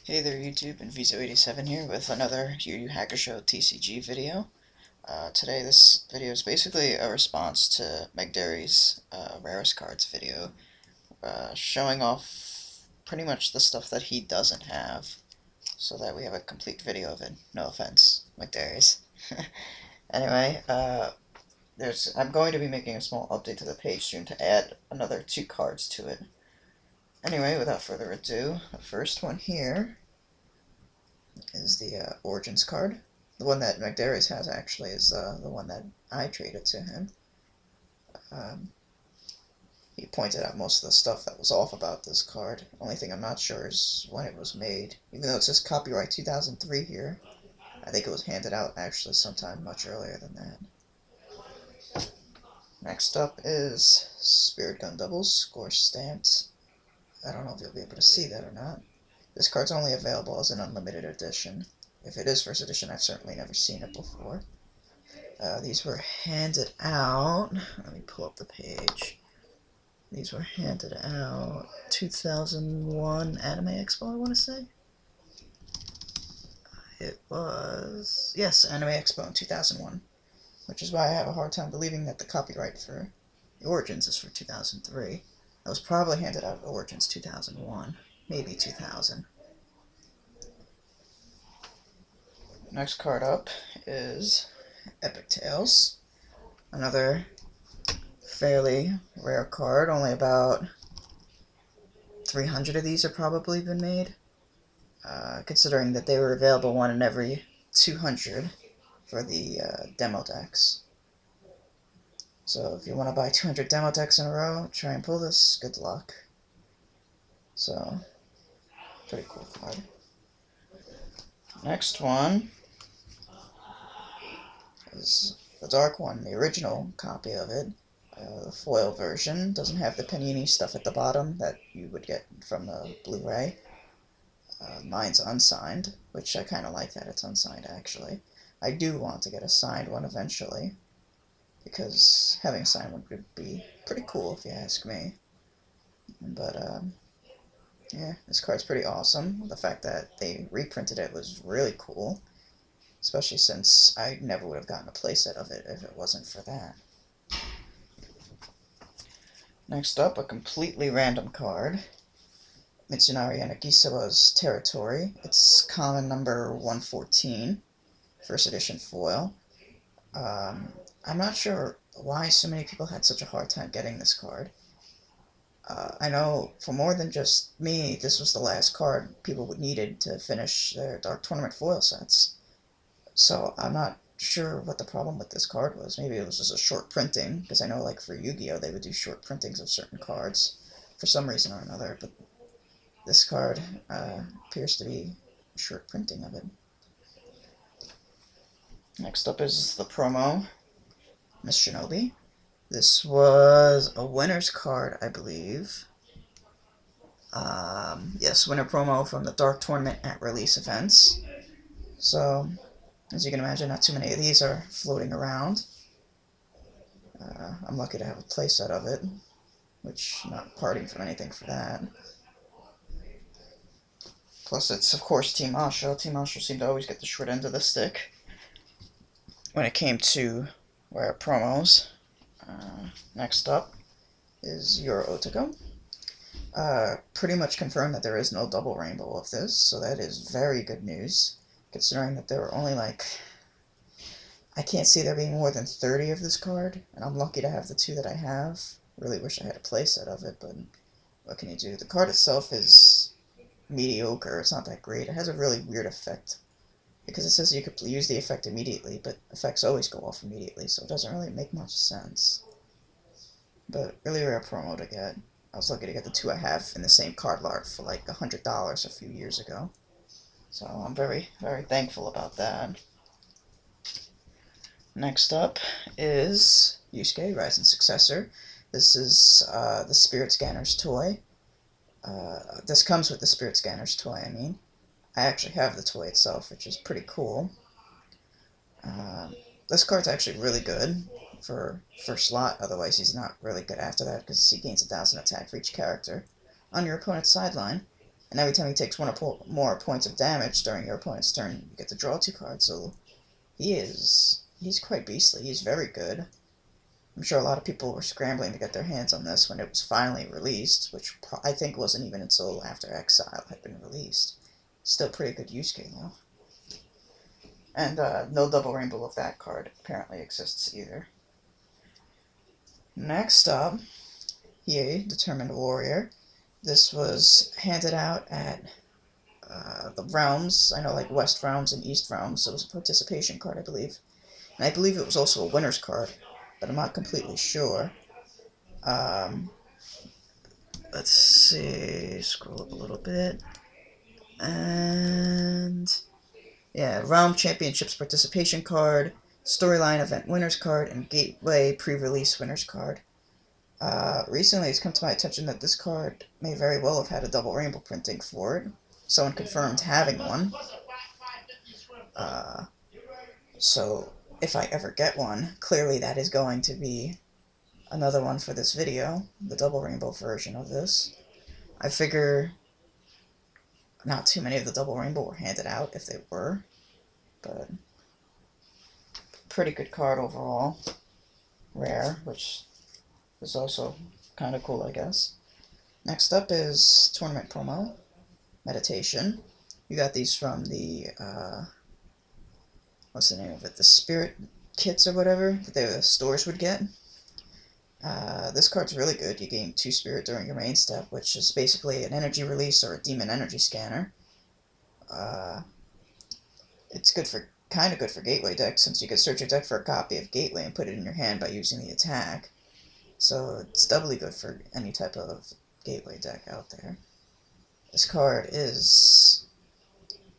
Hey there YouTube, and Vizo87 here with another Yu Yu Hakusho TCG video. Today this video is basically a response to mcdaries' Rarest cards video, showing off pretty much the stuff that he doesn't have, so that we have a complete video of it. No offense, mcdaries. Anyway, I'm going to be making a small update to the page soon to add another 2 cards to it. Anyway, without further ado, the first one here is the Origins card. The one that mcdaries has, actually, is the one that I traded to him. He pointed out most of the stuff that was off about this card. The only thing I'm not sure is when it was made. Even though it says copyright 2003 here, I think it was handed out actually sometime much earlier than that. Next up is Spirit Gun Doubles, score stamped. I don't know if you'll be able to see that or not. This card's only available as an unlimited edition. If it is first edition, I've certainly never seen it before. These were handed out. Let me pull up the page. These were handed out 2001 Anime Expo, I want to say. It was, yes, Anime Expo in 2001, which is why I have a hard time believing that the copyright for the Origins is for 2003. That was probably handed out at Origins 2001, maybe 2000. Next card up is Epic Tales, another fairly rare card. Only about 300 of these have probably been made, considering that they were available one in every 200 for the demo decks. So if you want to buy 200 demo decks in a row, try and pull this, good luck. So, pretty cool card. Next one is the dark one, the original copy of it. The foil version doesn't have the panini stuff at the bottom that you would get from the Blu-ray. Mine's unsigned, which I kind of like that it's unsigned, actually. I do want to get a signed one eventually, because having a signed one would be pretty cool if you ask me. But, yeah, this card's pretty awesome. The fact that they reprinted it was really cool, especially since I never would have gotten a playset of it if it wasn't for that. Next up, a completely random card. Mitsunari Yanagisawa's Territory. It's common number 114, first edition foil. I'm not sure why so many people had such a hard time getting this card. I know for more than just me, this was the last card people needed to finish their Dark Tournament foil sets. So I'm not sure what the problem with this card was. Maybe it was just a short printing, because I know like for Yu-Gi-Oh! They would do short printings of certain cards for some reason or another, but this card appears to be a short printing of it. Next up is the promo, Mist Shinobi. This was a winner's card, I believe. Yes, winner promo from the Dark Tournament at release events. So, as you can imagine, not too many of these are floating around. I'm lucky to have a playset of it, which I'm not parting from anything for that. Plus, it's, of course, Team Asho. Team Asho seemed to always get the short end of the stick when it came to rare promos. Next up is Ura-Otoko. Pretty much confirmed that there is no double rainbow of this, so that is very good news, considering that there were only like, I can't see there being more than 30 of this card, and I'm lucky to have the 2 that I have. Really wish I had a playset of it, but what can you do? The card itself is mediocre. It's not that great. It has a really weird effect, because it says you could use the effect immediately, but effects always go off immediately, so it doesn't really make much sense. But really rare promo to get. I was lucky to get the 2 I have in the same card art for like $100 a few years ago. So I'm very, very thankful about that. Next up is Yusuke, Raizen Successor. This is the Spirit Scanner's toy. This comes with the Spirit Scanner's toy, I mean. I actually have the toy itself, which is pretty cool. This card's actually really good for first slot, otherwise he's not really good after that, because he gains 1,000 attack for each character on your opponent's sideline. and every time he takes one or more points of damage during your opponent's turn, you get to draw 2 cards. So he's quite beastly. He's very good. I'm sure a lot of people were scrambling to get their hands on this when it was finally released, which I think wasn't even until after Exile had been released. Still pretty good Yusuke, though. And no double rainbow of that card apparently exists either. Next up, Hiei, Determined Warrior. This was handed out at the realms. I know, like West realms and East realms. So it was a participation card, I believe. And I believe it was also a winner's card, but I'm not completely sure. Let's see, scroll up a little bit. And yeah, Realm Championships participation card, Storyline Event winners card, and Gateway pre-release winners card. Recently it's come to my attention that this card may very well have had a double rainbow printing for it. Someone confirmed having one. So if I ever get one, clearly that is going to be another one for this video, the double rainbow version of this. I figure not too many of the double rainbow were handed out, if they were, but pretty good card overall. Rare, which is also kind of cool, I guess. Next up is Tournament Promo, Meditation. You got these from the, what's the name of it, the Spirit Kits or whatever that the stores would get. This card's really good. You gain 2 Spirit during your main step, which is basically an energy release or a demon energy scanner. It's good for kind of good for Gateway decks, since you can search your deck for a copy of Gateway and put it in your hand by using the attack. So it's doubly good for any type of Gateway deck out there. This card is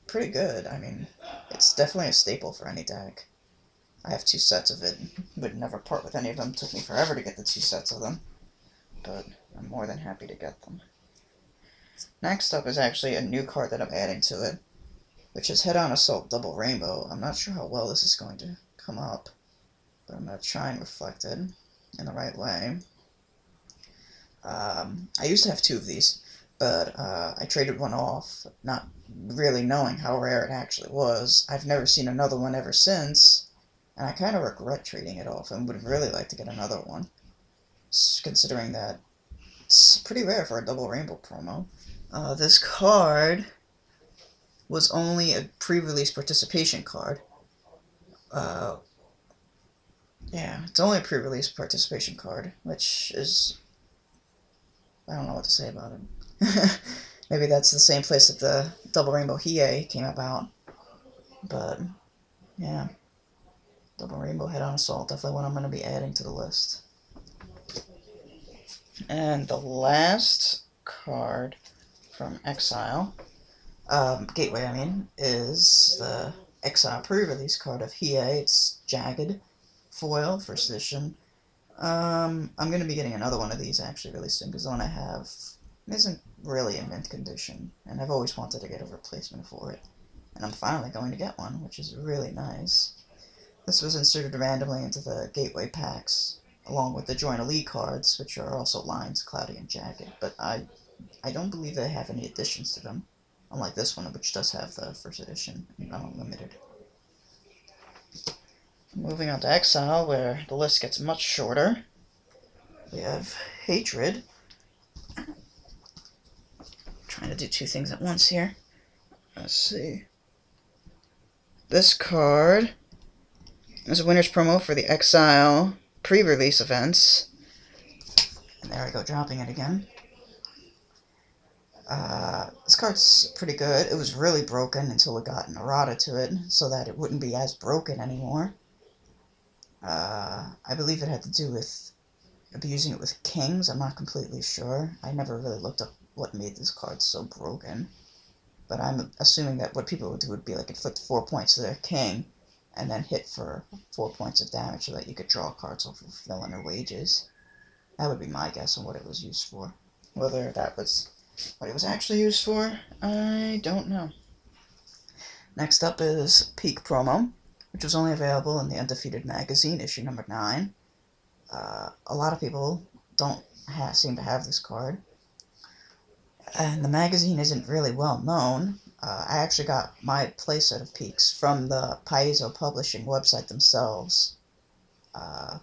pretty good. I mean, it's definitely a staple for any deck. I have 2 sets of it. Would never part with any of them. It took me forever to get the 2 sets of them, but I'm more than happy to get them. Next up is actually a new card that I'm adding to it, which is Head-On Assault Double Rainbow. I'm not sure how well this is going to come up, but I'm going to try and reflect it in the right way. I used to have 2 of these, but I traded one off, not really knowing how rare it actually was. I've never seen another one ever since, and I kind of regret trading it off and would really like to get another one, considering that it's pretty rare for a double rainbow promo. This card was only a pre-release participation card. Yeah, it's only a pre-release participation card, which is, I don't know what to say about it. Maybe that's the same place that the Double Rainbow Hiei came about, but yeah. Double Rainbow Head-On Assault, definitely one I'm going to be adding to the list. And the last card from Exile, Gateway I mean, is the Exile pre-release card of Hiei. It's Jagged, foil, first edition. I'm going to be getting another one of these actually really soon, because the one I have isn't really in mint condition, and I've always wanted to get a replacement for it. And I'm finally going to get one, which is really nice. This was inserted randomly into the Gateway packs, along with the Join Elite cards, which are also Lines, Cloudy, and Jagged, but I don't believe they have any additions to them, unlike this one, which does have the first edition, Unlimited. Moving on to Exile, where the list gets much shorter, we have Hatred. Trying to do 2 things at once here. Let's see. This card is a winner's promo for the Exile pre-release events. And there I go, dropping it again. This card's pretty good. It was really broken until it got an errata to it, so that it wouldn't be as broken anymore. I believe it had to do with abusing it with kings. I'm not completely sure. I never really looked up what made this card so broken. But I'm assuming that what people would do would be like inflict 4 points to their king, and then hit for 4 points of damage so that you could draw cards off of villain or wages. That would be my guess on what it was used for. Whether that was what it was actually used for, I don't know. Next up is Peak Promo, which was only available in the Undefeated magazine, issue number 9. A lot of people don't seem to have this card. And the magazine isn't really well known. I actually got my playset of Peaks from the Paizo publishing website themselves,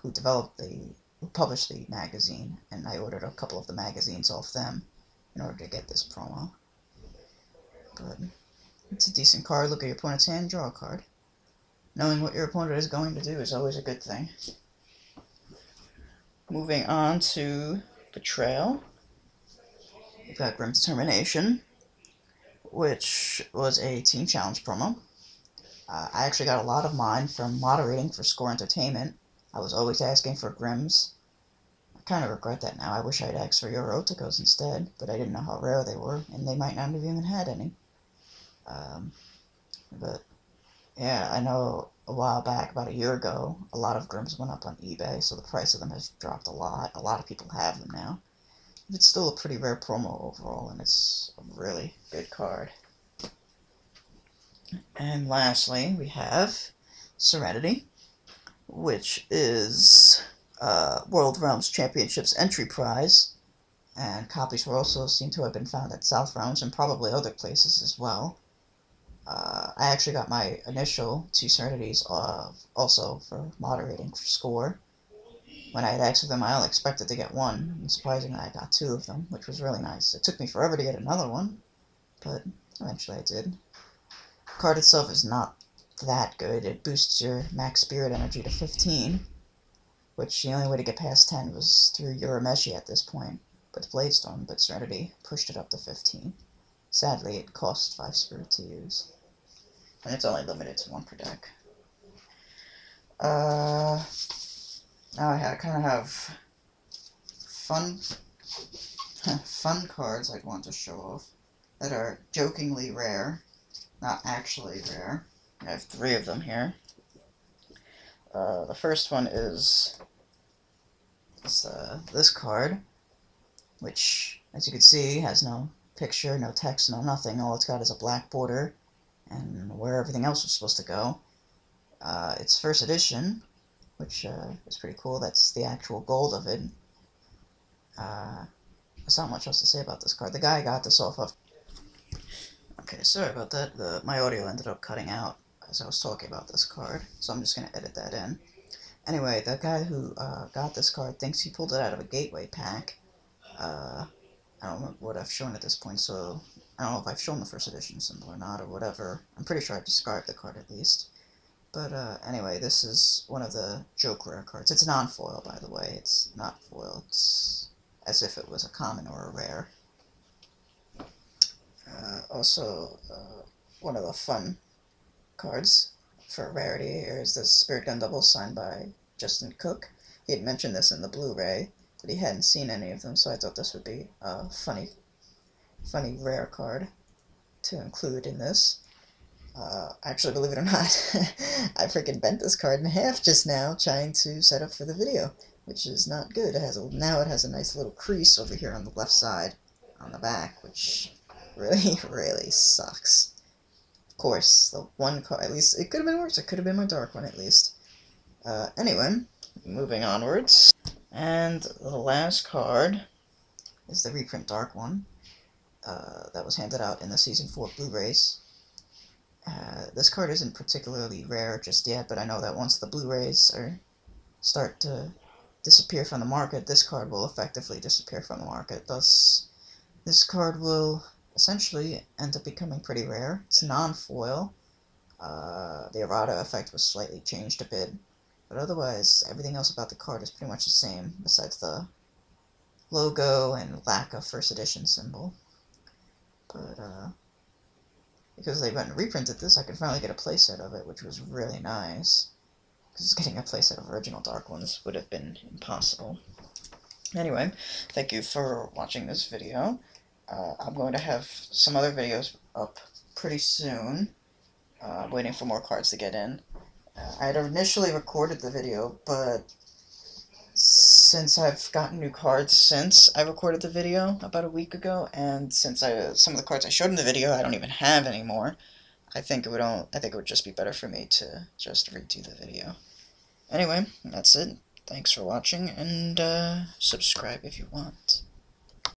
who published the magazine, and I ordered a couple of the magazines off them in order to get this promo. But it's a decent card. Look at your opponent's hand, draw a card. Knowing what your opponent is going to do is always a good thing. Moving on to Betrayal. We've got Grim Determination, which was a Team Challenge promo. I actually got a lot of mine from moderating for Score Entertainment. I was always asking for Grims. I kind of regret that now. I wish I'd asked for Ura-Otokos instead, but I didn't know how rare they were, and they might not have even had any. But yeah, I know a while back, about a year ago, a lot of Grims went up on eBay, so the price of them has dropped a lot. A lot of people have them now. But it's still a pretty rare promo overall, and it's a really good card. And lastly, we have Serenity, which is World Realms Championships entry prize, and copies were also seem to have been found at South Realms and probably other places as well. I actually got my initial 2 Serenities also for moderating for Score. When I had asked for them, I only expected to get 1, and surprisingly I got 2 of them, which was really nice. It took me forever to get another one, but eventually I did. The card itself is not that good. It boosts your max spirit energy to 15, which the only way to get past 10 was through Urameshi at this point with Bladestorm, but Serenity pushed it up to 15. Sadly, it costs 5 spirit to use, and it's only limited to 1 per deck. Now I kind of have fun cards I'd want to show off that are jokingly rare, not actually rare. I have 3 of them here. The first one is this card, which, as you can see, has no picture, no text, no nothing. All it's got is a black border and where everything else was supposed to go. It's first edition, which is pretty cool. That's the actual gold of it. There's not much else to say about this card. The guy I got this off of... Okay, sorry about that. My audio ended up cutting out as I was talking about this card, so I'm just going to edit that in. Anyway, the guy who got this card thinks he pulled it out of a gateway pack. I don't know what I've shown at this point, so I don't know if I've shown the first edition symbol or not, or whatever. I'm pretty sure I've described the card at least. But anyway, this is one of the joke rare cards. It's non-foil, by the way. It's not foil. It's as if it was a common or a rare. Also, one of the fun cards for rarity here is the Spirit Gun Double signed by Justin Cook. He had mentioned this in the Blu-ray, but he hadn't seen any of them, so I thought this would be a funny rare card to include in this. Actually, believe it or not, I freaking bent this card in half just now trying to set up for the video, which is not good. Now it has a nice little crease over here on the left side, on the back, which really, really sucks. Of course, the one card, at least, it could have been worse. It could have been my dark one, at least. Anyway, moving onwards. And the last card is the reprint dark one that was handed out in the Season 4 Blu-rays. This card isn't particularly rare just yet, but I know that once the Blu-rays start to disappear from the market, this card will effectively disappear from the market. Thus, this card will essentially end up becoming pretty rare. It's non-foil. The errata effect was slightly changed a bit, but otherwise, everything else about the card is pretty much the same, besides the logo and lack of first edition symbol. But, because they went and reprinted this, I could finally get a playset of it, which was really nice. Because getting a playset of original Dark Ones would have been impossible. Anyway, thank you for watching this video. I'm going to have some other videos up pretty soon. Waiting for more cards to get in. I had initially recorded the video, but since I've gotten new cards since I recorded the video about a week ago, and since some of the cards I showed in the video I don't even have anymore, I think it would just be better for me to just redo the video. Anyway, that's it. Thanks for watching, and subscribe if you want.